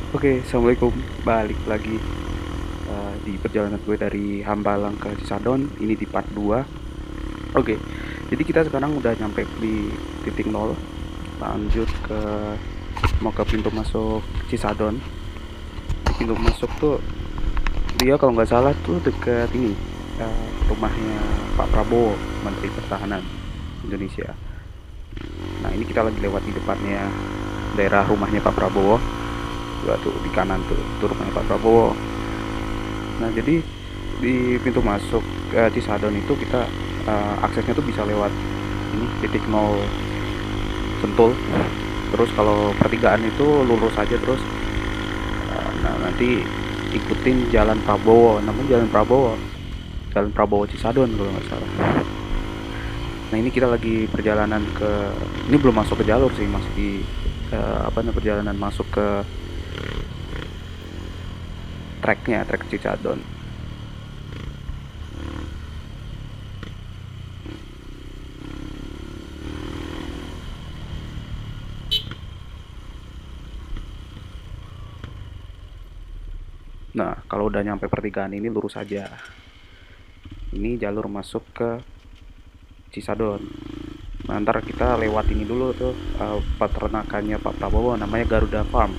Oke, assalamualaikum. Balik lagi di perjalanan gue dari Hambalang ke Cisadon. Ini di part 2. Oke, jadi kita sekarang udah nyampe di titik nol. Lanjut mau ke pintu masuk Cisadon. Di pintu masuk tuh dia kalau nggak salah tuh deket ini, rumahnya Pak Prabowo, Menteri Pertahanan Indonesia. Nah, ini kita lagi lewat di depannya daerah rumahnya Pak Prabowo. Tuh di kanan tuh rumahnya Pak Prabowo. Nah, jadi di pintu masuk Cisadon itu kita aksesnya tuh bisa lewat ini titik nol Sentul. Terus kalau pertigaan itu lurus aja terus. Nah, nanti ikutin Jalan Prabowo, namanya Jalan Prabowo Cisadon kalau nggak salah. Nah, ini kita lagi perjalanan ini belum masuk ke jalur sih, masih di perjalanan masuk ke trek Cisadon. Nah, kalau udah nyampe pertigaan ini lurus aja. Ini jalur masuk ke Cisadon. Nah, ntar kita lewat ini dulu tuh, peternakannya Pak Prabowo, namanya Garuda Farm.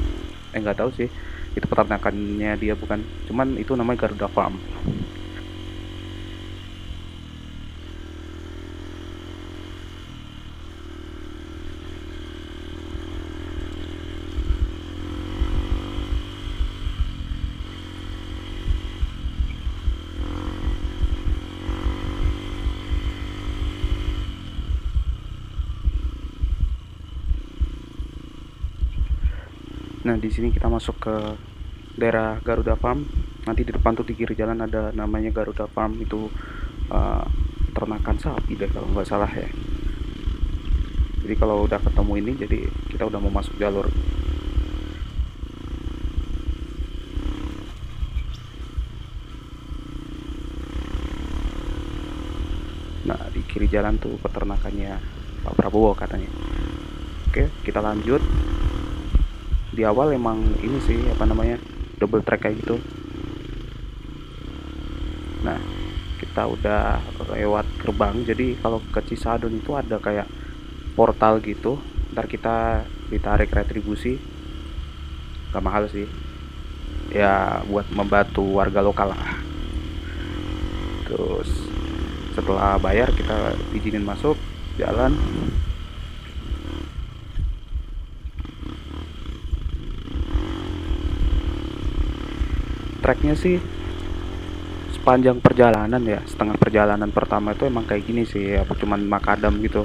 Nggak tahu sih itu peternakannya dia bukan, cuman itu namanya Garuda Farm. Nah, di sini kita masuk ke daerah Garuda Farm. Nanti di depan tuh di kiri jalan ada namanya Garuda Farm, itu uh, ternakan sapi deh kalau nggak salah ya. Jadi kalau udah ketemu ini, jadi kita udah mau masuk jalur. Nah, di kiri jalan tuh peternakannya Pak Prabowo katanya. Oke, kita lanjut. Di awal emang ini sih double track kayak gitu. Nah, kita udah lewat gerbang, jadi kalau ke Cisadon itu ada kayak portal gitu. Ntar kita ditarik retribusi, gak mahal sih ya, buat membantu warga lokal lah. Terus setelah bayar kita izinin masuk jalan. Tracknya sih sepanjang perjalanan ya, setengah perjalanan pertama itu emang kayak gini sih, apa cuman makadam gitu,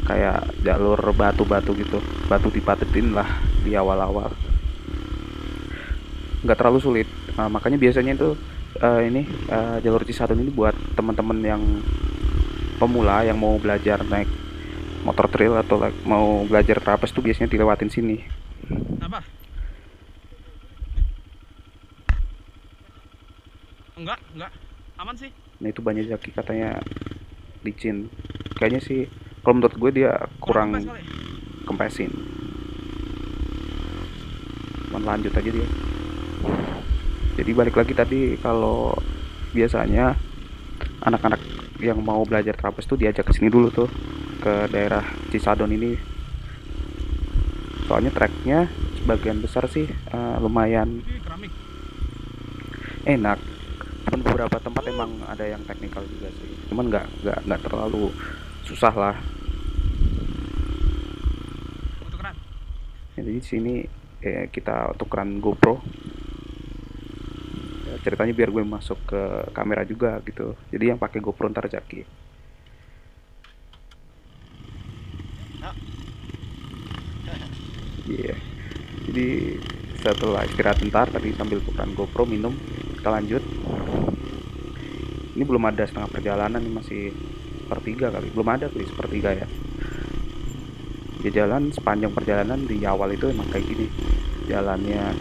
kayak jalur batu-batu gitu, batu dipatetin lah di awal-awal, nggak terlalu sulit. Nah, makanya biasanya itu jalur Cisadon ini buat teman-teman yang pemula yang mau belajar naik motor trail atau mau belajar trapes tuh biasanya dilewatin sini. Apa? Enggak. Aman sih. Nah, itu banyak jaki katanya licin. Kayaknya sih kalau menurut gue dia Kurang kempes kurang kali. kempesin. Lanjut aja dia. Jadi balik lagi tadi, kalau biasanya anak-anak yang mau belajar trapes tuh diajak ke sini dulu tuh, ke daerah Cisadon ini. Soalnya treknya sebagian besar sih lumayan Ini keramik. enak. Cuman beberapa tempat emang ada yang teknikal juga sih. Cuman nggak terlalu susah lah. Mau tukeran? Ya, jadi sini kita tukeran GoPro. Ya, ceritanya biar gue masuk ke kamera juga gitu. Jadi yang pakai GoPro ntar Jaki. Ya. Iya. Yeah. Jadi setelah istirahat bentar tadi sambil tukeran GoPro, minum, kita lanjut. Ini belum ada setengah perjalanan, ini masih sepertiga kali, belum ada kali sepertiga ya. Dia jalan sepanjang perjalanan di awal itu emang kayak gini jalannya,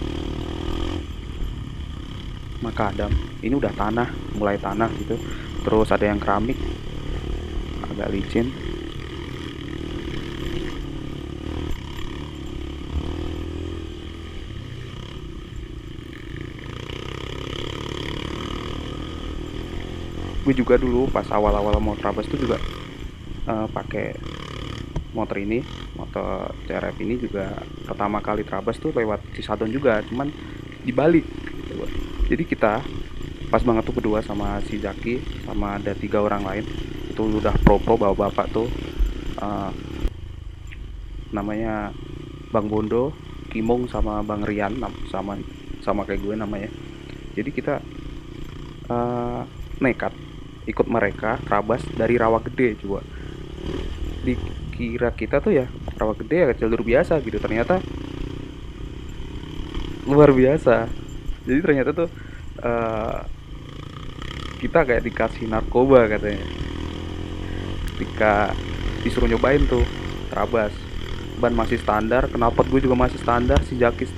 makadam. Ini udah tanah, mulai tanah gitu, terus ada yang keramik, agak licin. gue juga dulu pas awal-awal mau Trabas tuh juga pakai motor ini, motor CRF ini juga pertama kali Trabas tuh lewat Cisadon juga, cuman dibalik gitu. Jadi kita pas banget tuh berdua sama si Zaki sama ada 3 orang lain itu udah pro bapak tuh, namanya Bang Bondo, Kimung sama Bang Rian, sama sama kayak gue namanya. Jadi kita nekat ikut mereka Trabas dari Rawagede coba. Dikira kita tuh ya Rawagede ya jalur biasa gitu, ternyata luar biasa. Jadi ternyata tuh eh, kita kayak dikasih narkoba katanya ketika disuruh nyobain tuh Trabas. Ban masih standar, knalpot gue juga masih standar, si Jaki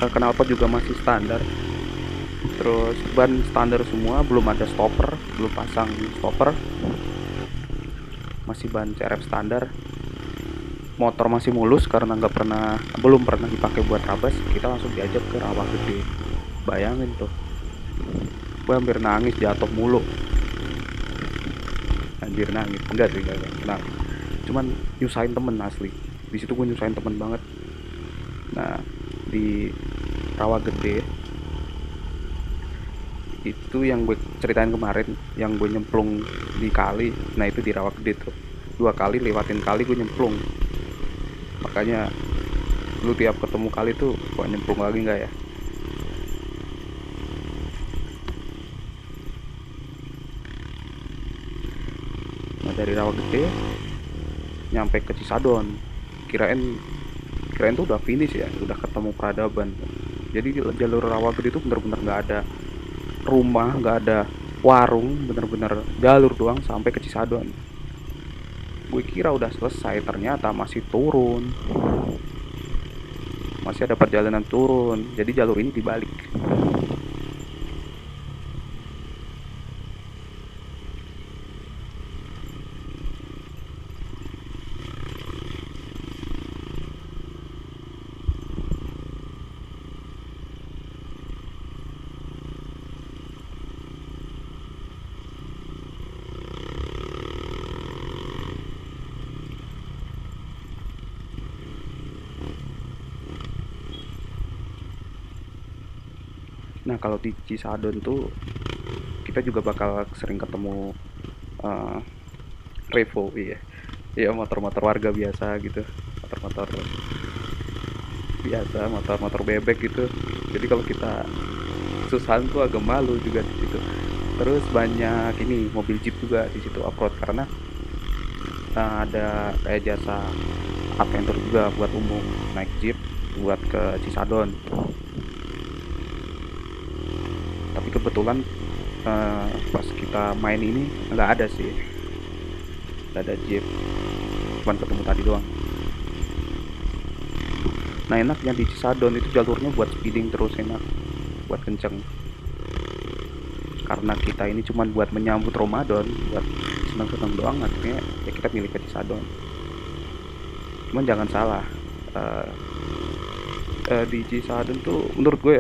knalpot juga masih standar, terus ban standar semua, belum ada stopper, belum pasang stopper, masih ban CRF standar. Motor masih mulus karena belum pernah dipakai buat Trabas. Kita langsung diajak ke Rawagede. Bayangin tuh, gue hampir nangis, jatuh mulu, anjir nangis. Enggak sih, enggak kenal, cuman nyusahin temen asli. Di situ gue nyusahin temen banget. Nah, di Rawagede itu yang gue ceritain kemarin, yang gue nyemplung di kali. Nah itu di Rawagede tuh 2 kali lewatin kali gue nyemplung. Makanya lu tiap ketemu kali tuh kok nyemplung lagi nggak ya. Nah dari Rawagede nyampe ke Cisadon, kirain tuh udah finish ya, udah ketemu peradaban. Jadi jalur Rawagede itu bener-bener nggak ada rumah, nggak ada warung, bener-bener jalur doang sampai ke Cisadon. Gue kira udah selesai, ternyata masih turun, masih ada perjalanan turun. Jadi jalur ini dibalik. Nah kalau di Cisadon tuh kita juga bakal sering ketemu uh, Revo, iya, iya, motor-motor warga biasa gitu, motor-motor biasa, motor-motor bebek gitu. Jadi kalau kita susahan tuh agak malu juga di situ. Terus banyak ini mobil jeep juga di situ off-road, karena ada kayak jasa adventure juga buat umum, naik jeep buat ke Cisadon. Tapi kebetulan pas kita main ini nggak ada sih, nggak ada jeep, cuman ketemu tadi doang. Nah enaknya di Cisadon itu jalurnya buat speeding terus, enak buat kenceng. Karena kita ini cuman buat menyambut Ramadan, buat senang-senang doang, akhirnya ya kita milih ke Cisadon. Cuman jangan salah, di Cisadon tuh menurut gue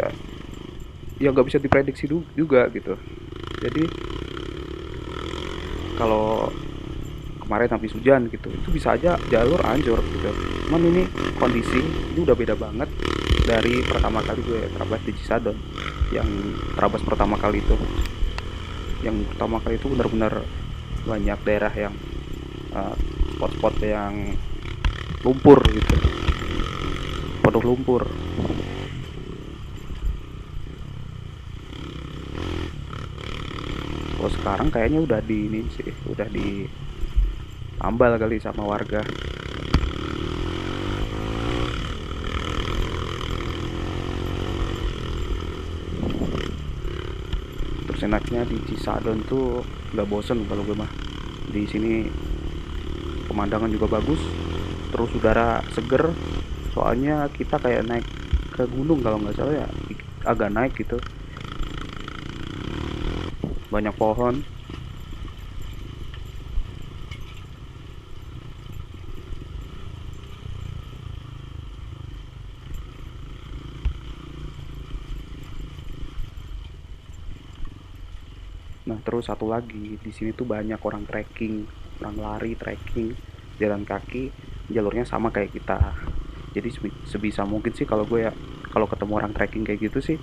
ya nggak bisa diprediksi juga gitu. Jadi kalau kemarin habis hujan gitu, itu bisa aja jalur hancur gitu. Cuman ini kondisi ini udah beda banget dari pertama kali gue terabas di Cisadon. Yang terabas pertama kali itu, benar-benar banyak daerah yang spot-spot yang lumpur gitu, penuh lumpur. Kalau sekarang kayaknya udah di ini sih, udah ditambal kali sama warga. Terus enaknya di Cisadon tuh nggak bosen kalau gue mah. Di sini pemandangan juga bagus, terus udara seger. Soalnya kita kayak naik ke gunung kalau nggak salah ya, agak naik gitu. Banyak pohon. Nah, terus satu lagi, di sini tuh banyak orang trekking, orang lari, trekking, jalan kaki, jalurnya sama kayak kita. Jadi sebisa mungkin sih kalau gue ya, kalau ketemu orang trekking kayak gitu sih,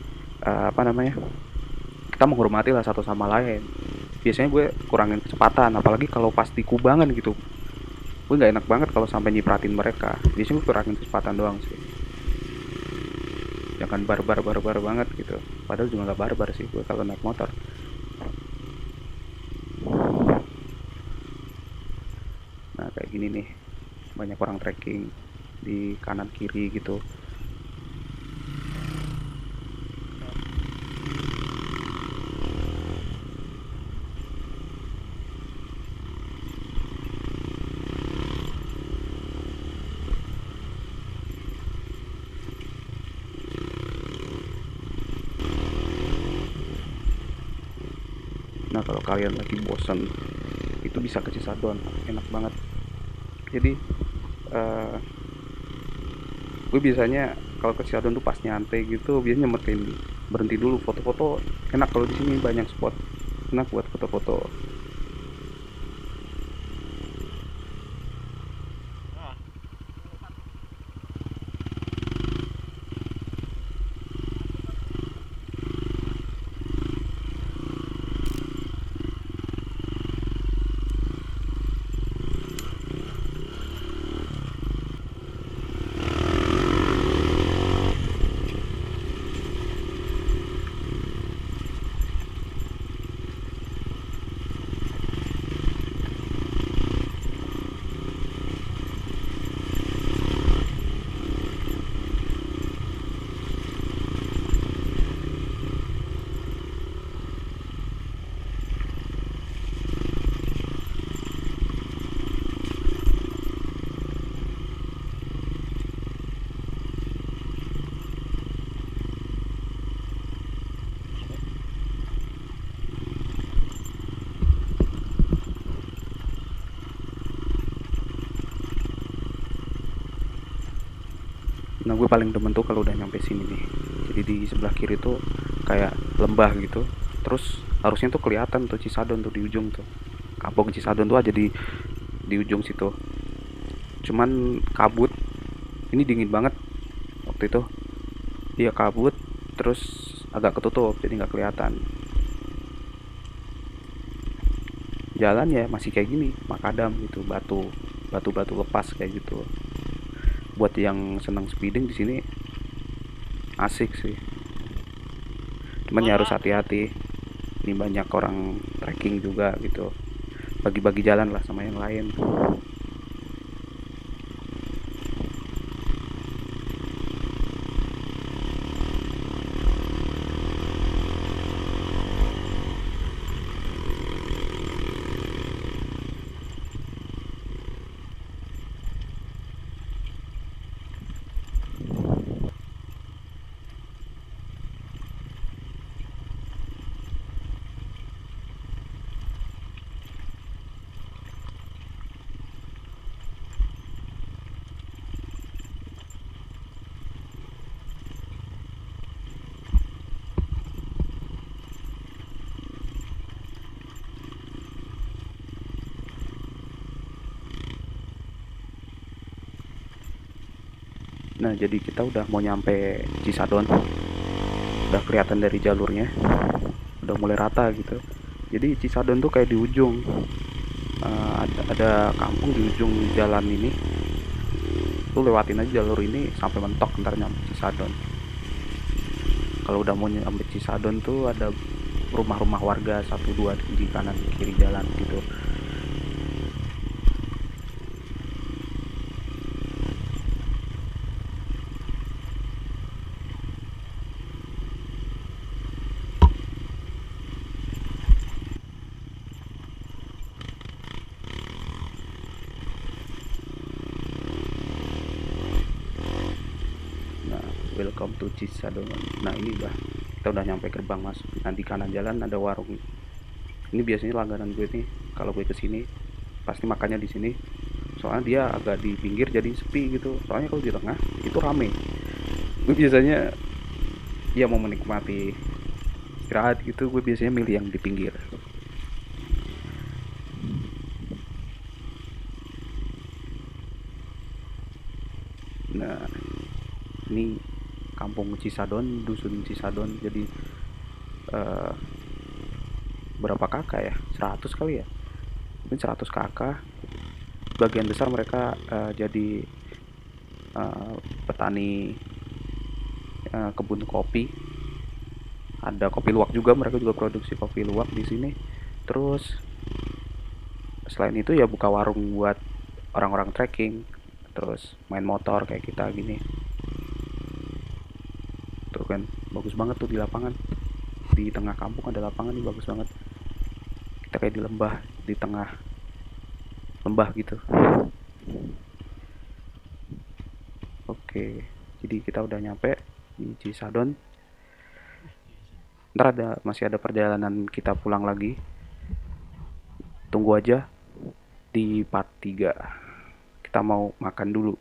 apa namanya, kita menghormati lah satu sama lain. Biasanya gue kurangin kecepatan, apalagi kalau pas di kubangan gitu. Gue nggak enak banget kalau sampai nyipratin mereka. Biasanya gue kurangin kecepatan doang sih. Jangan barbar banget gitu. Padahal juga nggak barbar sih gue kalau naik motor. Nah kayak gini nih, banyak orang trekking di kanan kiri gitu. Nah kalau kalian lagi bosen, itu bisa ke Cisadon, enak banget. Jadi uh, gue biasanya kalau ke Cisadon tuh pas nyantai gitu, biasanya nyempetin berhenti dulu foto-foto. Enak kalau di sini banyak spot enak buat foto-foto. Ah. Nah gue paling demen tuh kalau udah nyampe sini nih. Jadi di sebelah kiri tuh kayak lembah gitu. Terus harusnya tuh kelihatan tuh Cisadon tuh di ujung tuh. Kampung Cisadon tuh aja di ujung situ. Cuman kabut. Ini dingin banget waktu itu. Dia kabut, terus agak ketutup jadi nggak kelihatan. Jalan ya masih kayak gini, makadam gitu, batu-batu lepas kayak gitu. Buat yang senang speeding di sini asik sih. Cuman ya harus hati-hati. Ini banyak orang trekking juga gitu. Bagi-bagi jalan lah sama yang lain. Nah jadi kita udah mau nyampe Cisadon. Udah kelihatan dari jalurnya. Udah mulai rata gitu. Jadi Cisadon tuh kayak di ujung. Ada kampung di ujung jalan ini. Lu lewatin aja jalur ini sampai mentok ntar nyampe Cisadon. Kalau udah mau nyampe Cisadon tuh ada rumah-rumah warga satu dua di kanan kiri jalan gitu. Nah, welcome to Cisadon. Nah, ini kita udah nyampe gerbang masuk. Nah, di kanan jalan ada warung. Ini biasanya langganan gue nih. Kalau gue kesini pasti makannya di sini. Soalnya dia agak di pinggir jadi sepi gitu. Soalnya kalau di tengah itu rame. Gue biasanya ya mau menikmati istirahat gitu, gue biasanya milih yang di pinggir. Nah, ini kampung Cisadon, dusun Cisadon. Jadi eh, berapa kakak ya? 100 kali ya? Mungkin 100 kakak. Bagian besar mereka jadi petani kebun kopi. Ada kopi luwak juga, mereka juga produksi kopi luwak di sini. Terus selain itu ya buka warung buat orang-orang trekking, terus main motor kayak kita gini. Tuh kan, bagus banget tuh di lapangan. Di tengah kampung ada lapangan nih, bagus banget. Kita kayak di lembah, di tengah lembah gitu. Oke, jadi kita udah nyampe di Cisadon. Ntar masih ada perjalanan kita pulang lagi. Tunggu aja di part 3. Kita mau makan dulu.